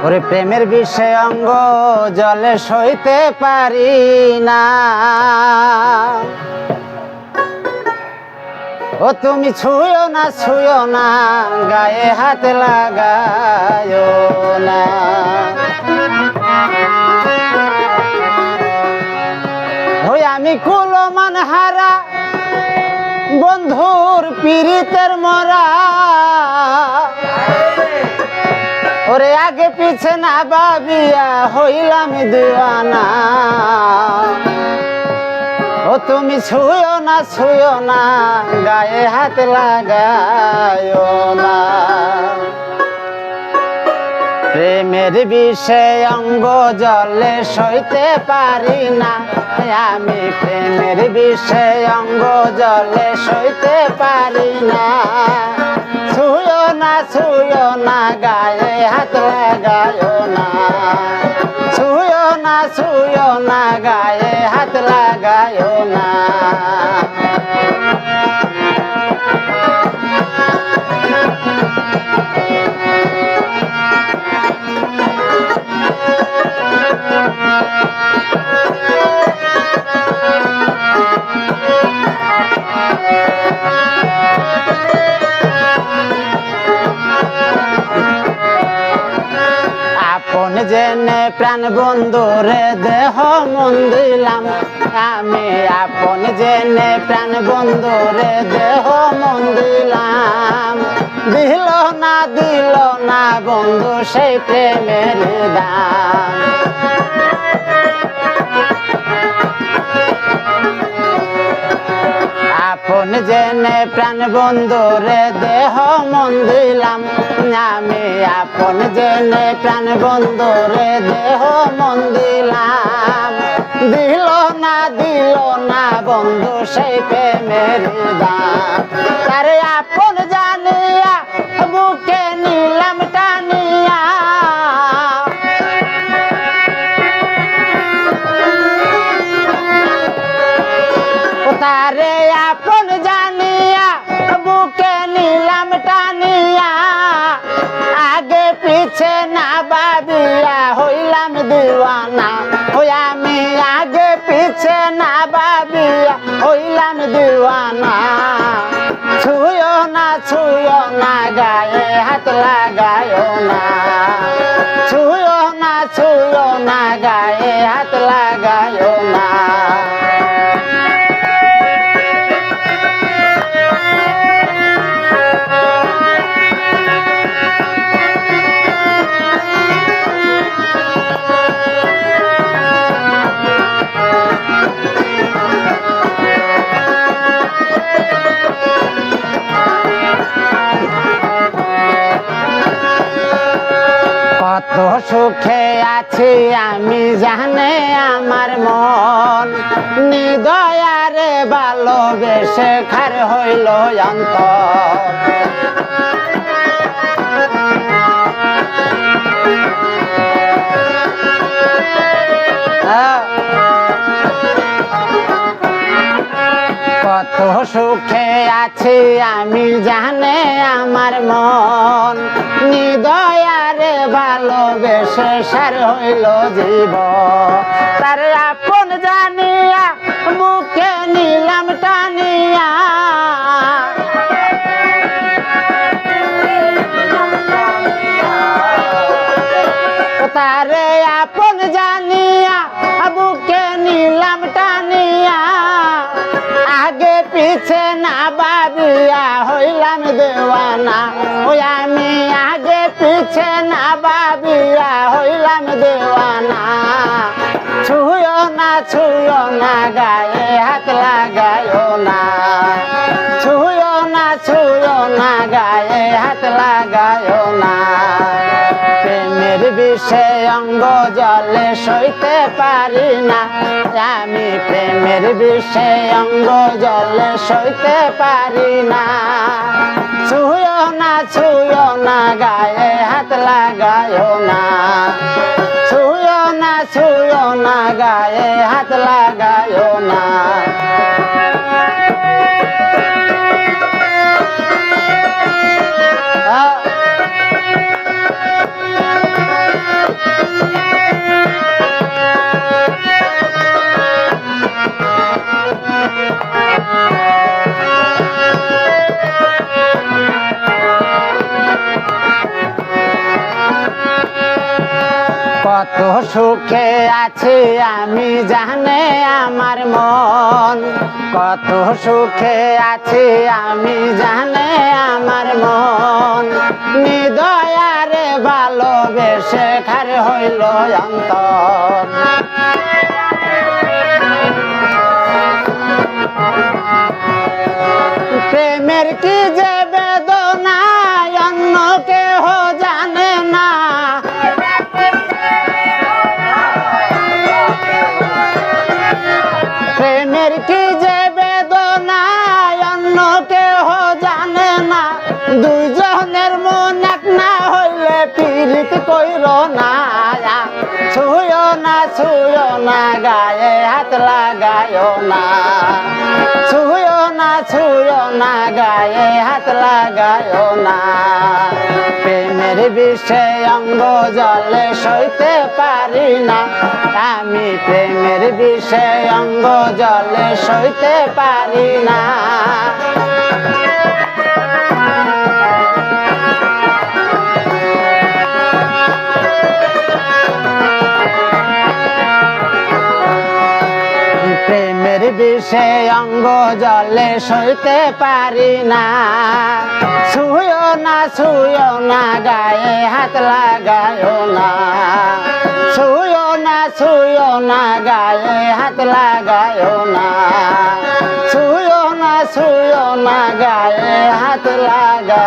ওরে প্রেমের বিষয় অঙ্গ জলে সইতে পারি না। ও তুমি ছুঁয়ো না গায়ে হাত লাগায়ো না। ওই আমি কুলমান হারা বন্ধুর পীড়িতের মরা। ওরে আগে পিছে না ভাবিয়া হইলাম দিওয়ানা। ও তুমি ছুঁয়ো না গায়ে হাত লাগায়ো না। প্রেমের বিষয় অঙ্গ জলে সইতে পারি না। আমি প্রেমের বিষয় অঙ্গ জলে সইতে পারি না। ছুঁয়ো না গায়ে হাত লাগায়ো না। ছুঁয়ো না গায়ে হাত লাগায়ো না। আপন জেনে প্রাণ বন্ধুরে দেহ মন দিলাম। আমি আপন জেনে প্রাণ বন্ধুরে দেহ মন দিলাম। দিল না বন্ধু সেই প্রেমের দাম। আপন জেনে প্রাণ বন্ধুরে দেহ মন দিলাম। আমি আপন জেনে প্রাণ বন্ধুরে দেহ মন দিলাম। দিল না বন্ধু সেই প্রেমের দাম। তারে আপন জানিয়া বুকে নিলাম টানিয়া। তারে আপন জানিয়া বুকে নিলাম টানিয়া। আগে পিছে না ভাবিয়া হইলাম দিওয়ানা। ওই আমি আগে পিছে না ভাবিয়া হইলাম দিওয়ানা। ছুঁয়ো না গায়ে হাত লাগায়ো না। ছুঁয়ো না গায়ে হাত লাগায়ো না। কত সুখে আছি আমি জানে আমার মন। নিদয়ারে ভালোবেসে খার হইল অন্তর। কত সুখে আছি আমি জানে আমার মন। নিদয়ারে ভালোবেসে সার হইল জীবন। তার আপন জানিয়া বুকে নিলাম টানিয়া। তারে আপন জানিয়া বুকে নিলাম টানিয়া। আগে পিছে না ভাবিয়া হইলাম দেওয়ানা। ওই আমি আগে পিছে না ভাবিয়া হইলাম দেওয়ানা। ছুঁয়ো না গায়ে হাত লাগায়ো না। ছুঁয়ো না গায়ে হাত লাগায়ো না। প্রেমের বিষয় অঙ্গ জলে সইতে পারি না। আমি প্রেমের বিষয় অঙ্গ জলে সইতে পারি না। ছুঁয়ো না গায়ে হাত লাগায়ো না। ছুঁয়ো না গায়ে হাত লাগায়ো না। সুখে আছি আমি জানে আমার মন, কত সুখে আছি আমি জানে আমার মন। নিদয়ারে ভালোবেসে খার হইল অন্তর। প্রেমের কি যে বেদনা অন্য কেহ জানে না, প্রেমের কি যে বেদনা অন্য কেহ জানে না। দুইজনের মন এক না হইলে পীড়িত কইর না। ছুঁয়ো না ছুঁয়ো না গায়ে হাত লাগায়ো না, ছুঁয়ো না ছুঁয়ো না গায়ে হাত লাগায়ো না। প্রেমের বিষে অঙ্গ জলে সইতে পারি না, আমি প্রেমের বিষে অঙ্গ জলে সইতে পারি না। প্রেমের বিষে অঙ্গ জলে সইতে পারি না। ছুঁয়ো না ছুঁয়ো না গায়ে হাত লাগায়ো না, ছুঁয়ো না ছুঁয়ো না গায়ে হাত লাগায়ো না, ছুঁয়ো না ছুঁয়ো না গায়ে হাত লাগা।